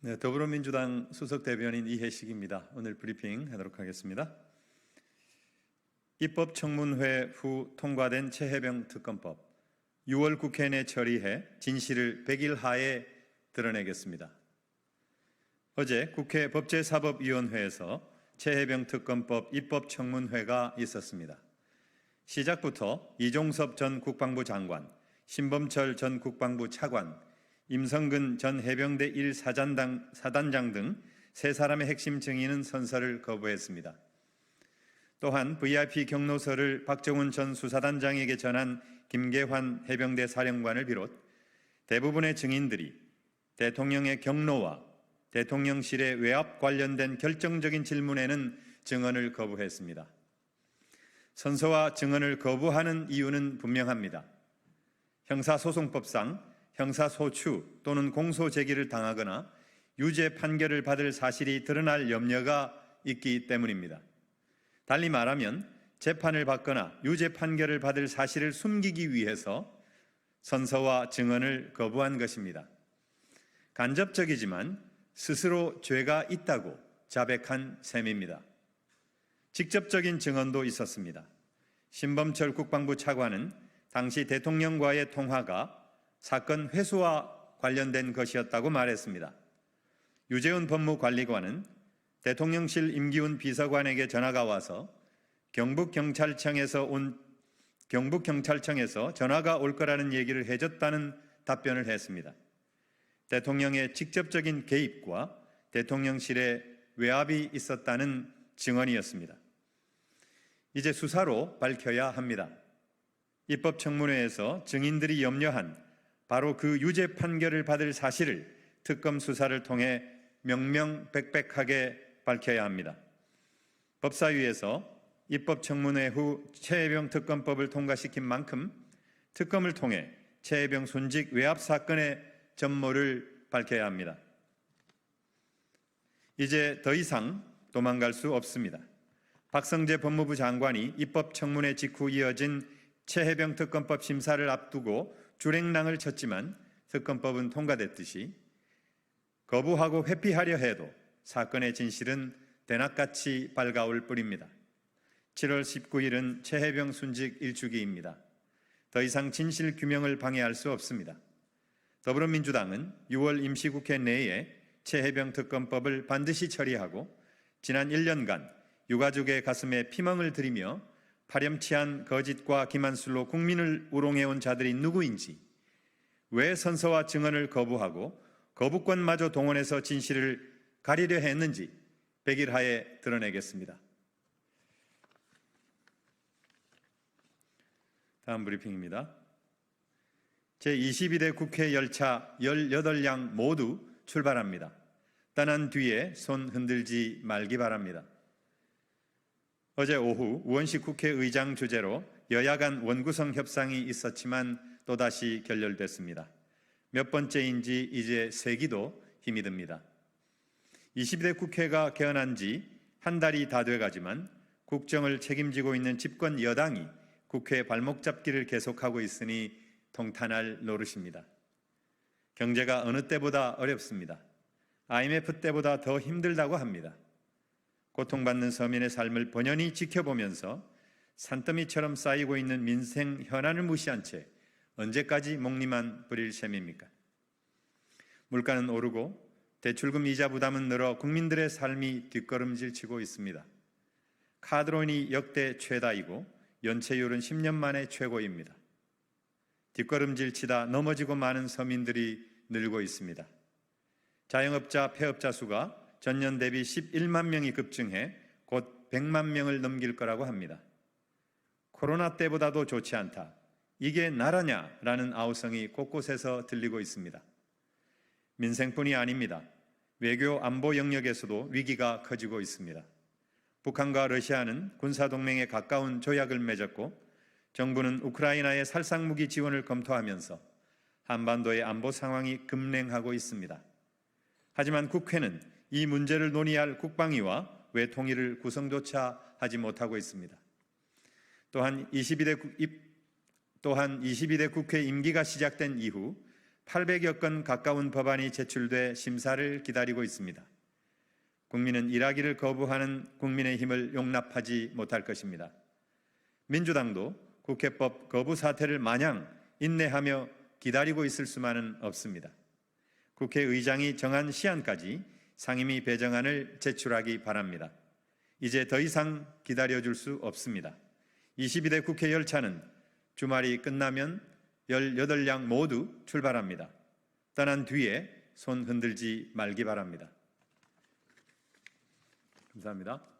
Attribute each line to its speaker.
Speaker 1: 네, 더불어민주당 수석 대변인 이해식입니다. 오늘 브리핑 하도록 하겠습니다. 입법청문회 후 통과된 최혜병 특검법 6월 국회 내 처리해 진실을 100일 하에 드러내겠습니다. 어제 국회 법제사법위원회에서 최혜병 특검법 입법청문회가 있었습니다. 시작부터 이종섭 전 국방부 장관, 신범철 전 국방부 차관, 임성근 전 해병대 1사단장 등 세 사람의 핵심 증인은 선서를 거부했습니다. 또한 VIP 경로서를 박정훈 전 수사단장에게 전한 김계환 해병대 사령관을 비롯 대부분의 증인들이 대통령의 경로와 대통령실의 외압 관련된 결정적인 질문에는 증언을 거부했습니다. 선서와 증언을 거부하는 이유는 분명합니다. 형사소송법상 형사소추 또는 공소제기를 당하거나 유죄 판결을 받을 사실이 드러날 염려가 있기 때문입니다. 달리 말하면 재판을 받거나 유죄 판결을 받을 사실을 숨기기 위해서 선서와 증언을 거부한 것입니다. 간접적이지만 스스로 죄가 있다고 자백한 셈입니다. 직접적인 증언도 있었습니다. 신범철 국방부 차관은 당시 대통령과의 통화가 사건 회수와 관련된 것이었다고 말했습니다. 유재훈 법무관리관은 대통령실 임기훈 비서관에게 전화가 와서 경북경찰청에서 전화가 올 거라는 얘기를 해줬다는 답변을 했습니다. 대통령의 직접적인 개입과 대통령실의 외압이 있었다는 증언이었습니다. 이제 수사로 밝혀야 합니다. 입법청문회에서 증인들이 염려한 바로 그 유죄 판결을 받을 사실을 특검 수사를 통해 명명백백하게 밝혀야 합니다. 법사위에서 입법청문회 후 최혜병 특검법을 통과시킨 만큼 특검을 통해 최혜병 순직 외압 사건의 전모를 밝혀야 합니다. 이제 더 이상 도망갈 수 없습니다. 박성재 법무부 장관이 입법청문회 직후 이어진 최혜병 특검법 심사를 앞두고 주랭랑을 쳤지만 특검법은 통과됐듯이 거부하고 회피하려 해도 사건의 진실은 대낮같이 밝아올 뿐입니다. 7월 19일은 최혜병 순직 일주기입니다. 더 이상 진실 규명을 방해할 수 없습니다. 더불어민주당은 6월 임시국회 내에 최혜병 특검법을 반드시 처리하고 지난 1년간 유가족의 가슴에 피멍을 들이며 파렴치한 거짓과 기만술로 국민을 우롱해온 자들이 누구인지, 왜 선서와 증언을 거부하고 거부권마저 동원해서 진실을 가리려 했는지 100일 하에 드러내겠습니다. 다음 브리핑입니다. 제22대 국회 열차 18량 모두 출발합니다. 떠난 뒤에 손 흔들지 말기 바랍니다. 어제 오후 우원식 국회의장 주재로 여야 간 원구성 협상이 있었지만 또다시 결렬됐습니다. 몇 번째인지 이제 세기도 힘이 듭니다. 22대 국회가 개헌한 지 한 달이 다 돼가지만 국정을 책임지고 있는 집권 여당이 국회 발목 잡기를 계속하고 있으니 통탄할 노릇입니다. 경제가 어느 때보다 어렵습니다. IMF 때보다 더 힘들다고 합니다. 고통받는 서민의 삶을 번연히 지켜보면서 산더미처럼 쌓이고 있는 민생 현안을 무시한 채 언제까지 목리만 부릴 셈입니까? 물가는 오르고 대출금 이자 부담은 늘어 국민들의 삶이 뒷걸음질치고 있습니다. 카드론이 역대 최다이고 연체율은 10년 만에 최고입니다. 뒷걸음질치다 넘어지고 많은 서민들이 늘고 있습니다. 자영업자, 폐업자 수가 전년 대비 11만 명이 급증해 곧 100만 명을 넘길 거라고 합니다. 코로나 때보다도 좋지 않다. 이게 나라냐라는 아우성이 곳곳에서 들리고 있습니다. 민생뿐이 아닙니다. 외교 안보 영역에서도 위기가 커지고 있습니다. 북한과 러시아는 군사동맹에 가까운 조약을 맺었고 정부는 우크라이나의 살상무기 지원을 검토하면서 한반도의 안보 상황이 급냉하고 있습니다. 하지만 국회는 이 문제를 논의할 국방위와 외통위를 구성조차 하지 못하고 있습니다. 또한 22대 국회 임기가 시작된 이후 800여 건 가까운 법안이 제출돼 심사를 기다리고 있습니다. 국민은 일하기를 거부하는 국민의힘을 용납하지 못할 것입니다. 민주당도 국회법 거부 사태를 마냥 인내하며 기다리고 있을 수만은 없습니다. 국회의장이 정한 시한까지 상임위 배정안을 제출하기 바랍니다. 이제 더 이상 기다려줄 수 없습니다. 22대 국회 열차는 주말이 끝나면 18량 모두 출발합니다. 떠난 뒤에 손 흔들지 말기 바랍니다. 감사합니다.